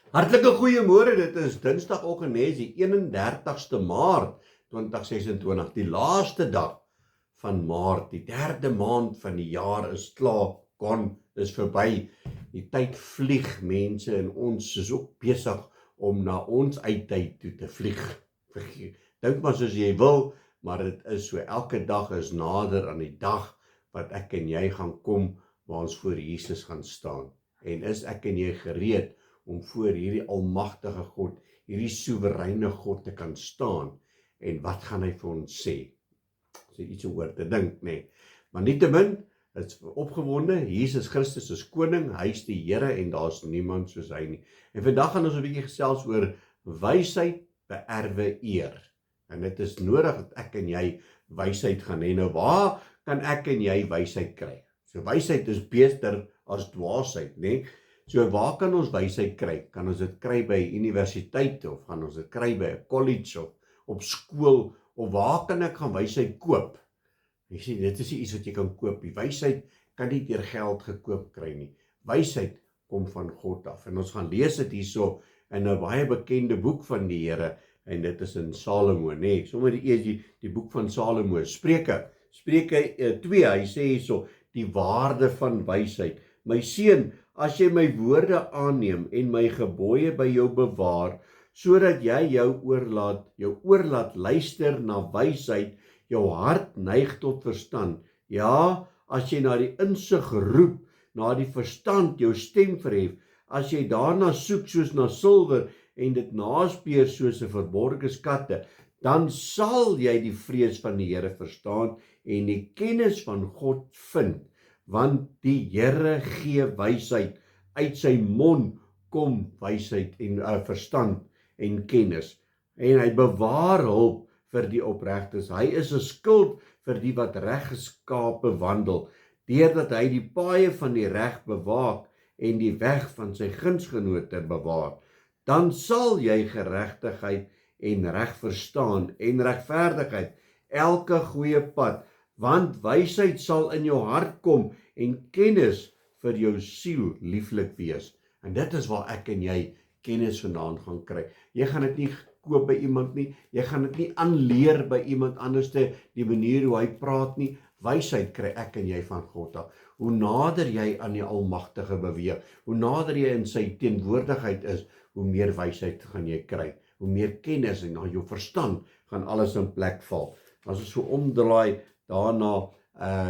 Hartlike goeiemôre, dit is Dinsdagoggend, die 31ste Maart 2026, die laaste dag van Maart, die derde maand van die jaar is klaar, is verby. Die tyd vlieg, mense, en ons is ook besig om na ons eindtyd toe te vlieg. Dink maar soos jy wil, maar dit is so, elke dag is nader aan die dag wat ek en jy gaan kom, waar ons voor Jesus gaan staan. En is ek en jy gereed om voor hierdie almagtige God, hierdie soewereine God te kan staan, en wat gaan hy vir ons sê? Is iets om oor te dink, nee. Maar nietemin, het is opgewonde, Jesus Christus is koning, hy is die Here, en daar is niemand soos hy nie. En vandag gaan ons 'n bietjie gesels oor wysheid beerwe eer. En dit is nodig dat ek en jy wysheid gaan hê. Nou, waar kan ek en jy wysheid kry? So wysheid is beter as dwaasheid, nee. So waar kan ons wysheid kry? Kan ons dit kry by universiteit, of gaan ons dit kry by 'n college, of op skool, of waar kan ek gaan wysheid koop? Jy sien, dit is nie iets wat jy kan koop nie. Wysheid kan nie deur geld gekoop kry nie. Wysheid kom van God af. En ons gaan lees dit hierso in 'n baie bekende boek van die Here, en dit is in Salomo, nee. Sommer die boek van Salomo, Spreuke 2, hy sê hierso, die waarde van wysheid. My seun, as jy my woorde aanneem en my gebooie by jou bewaar, sodat jy jou oor laat luister na wysheid, jou hart neig tot verstand. Ja, as jy na die insig roep, na die verstand jou stem verhef, as jy daarna soek soos na silwer en dit naspeur soos 'n verborgde skatte, dan sal jy die vrees van die Here verstaan en die kennis van God vind. Want die Here gee wysheid, uit sy mond kom wysheid en verstand en kennis. En hy bewaar hulp vir die opregtes. Hy is 'n skild vir die wat reg geskape wandel, deurdat hy die paaie van die reg bewaak en die weg van sy gunsgenote bewaar. Dan sal jy geregtigheid en reg verstaan en regverdigheid, elke goeie pad, want wysheid sal in jou hart kom en kennis vir jou siel lieflik wees. En dit is waar ek en jy kennis vandaan gaan kry. Jy gaan dit nie koop by iemand nie, jy gaan dit nie aanleer by iemand anders die manier hoe hy praat nie. Wysheid kry ek en jy van God af. Hoe nader jy aan die Almagtige beweeg, hoe nader jy in sy teenwoordigheid is, hoe meer wysheid gaan jy kry, hoe meer kennis en na jou verstand gaan alles in plek val. As ons so omdraai daarna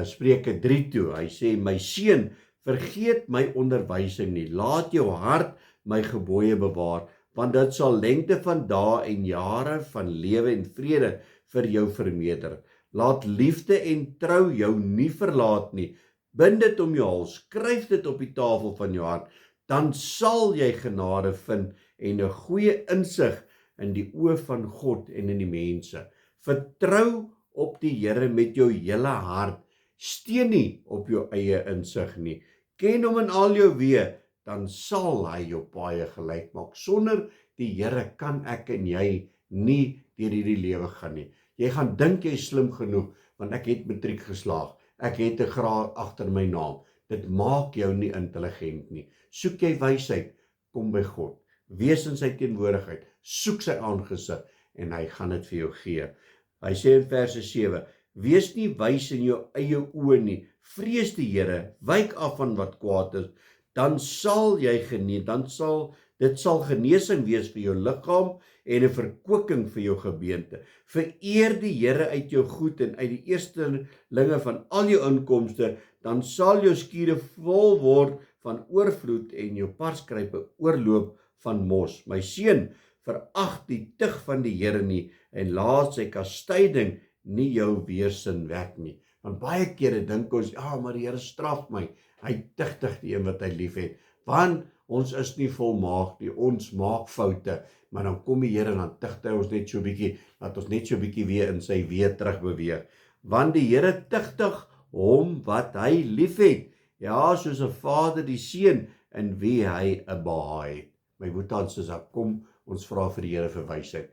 Spreuke 3 toe, hy sê, my seun, vergeet my onderwysing nie, laat jou hart my gebooie bewaar, want dit sal lengte van dae en jare van lewe en vrede vir jou vermeerder. Laat liefde en trou jou nie verlaat nie, bind dit om jou hals, skryf dit op die tafel van jou hart, dan sal jy genade vind en 'n goeie insig in die oë van God en in die mense. Vertrou op die Here met jou hele hart, steun nie op jou eie insig nie. Ken hom in al jou weë, dan sal hy jou paaie gelyk maak. Sonder die Here kan ek en jy nie deur hierdie lewe gaan nie. Jy gaan dink jy is slim genoeg, want ek het matriek geslaag, ek het 'n graad agter my naam. Dit maak jou nie intelligent nie. Soek jy wysheid, kom by God. Wees in sy teenwoordigheid, soek sy aangesig, en hy gaan dit vir jou gee. Hy sê in verse 7, wees nie wys in jou eie oë nie, vrees die Here, wyk af van wat kwaad is, dan sal jy dit sal genesing wees vir jou liggaam en 'n verkwikking vir jou gebeente. Vereer die Here uit jou goed en uit die eerstelinge van al jou inkomste, dan sal jou skure vol word van oorvloed en jou parskrype oorloop van mos. My seun, verag die tug van die Here nie en laat sy kastyding nie jou weerstand wek nie. Want baie kere dink ons, ja, maar die Here straf my. Hy tigtig die een wat hy lief het. Want ons is nie volmaak nie, ons maak foute, maar dan kom die Here en dan tigt hy ons net so bietjie, laat ons net so bietjie weer in sy weë terug beweeg. Want die Here tigtig hom wat hy lief het, ja, soos 'n vader die seun in wie hy 'n behaag het. My boetans is daar, kom, ons vra vir die Here vir wysheid.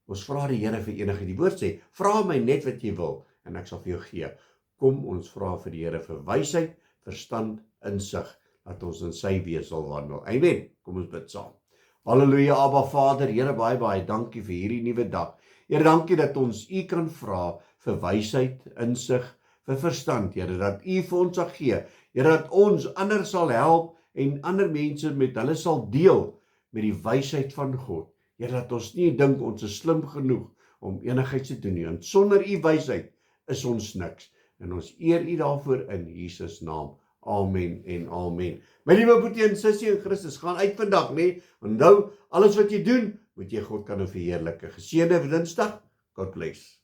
Ons vra die Here vir enigheid. Die woord sê, vra my net wat jy wil, en ek sal vir jou gee. Kom, ons vra vir die Here vir wysheid, verstand, insig, dat ons in sy weë sal wandel. Amen. Kom ons bid saam. Halleluja, Abba Vader, Here, baie dankie vir hierdie nuwe dag. Here, dankie dat ons U kan vra vir wysheid, insig, vir verstand, Here, dat U vir ons sal gee. Here, dat ons ander sal help en ander mense met hulle sal deel met die wysheid van God. Here, dat ons nie dink ons is slim genoeg om enigiets te doen nie. En sonder U wysheid is ons niks. En ons eer U daarvoor in Jesus naam. Amen en amen. My liewe boetie en sussie in Christus, gaan uit vandag, nee. Onthou, alles wat jy doen, moet jy God kan verheerlike. Geseënde Dinsdag. God bless.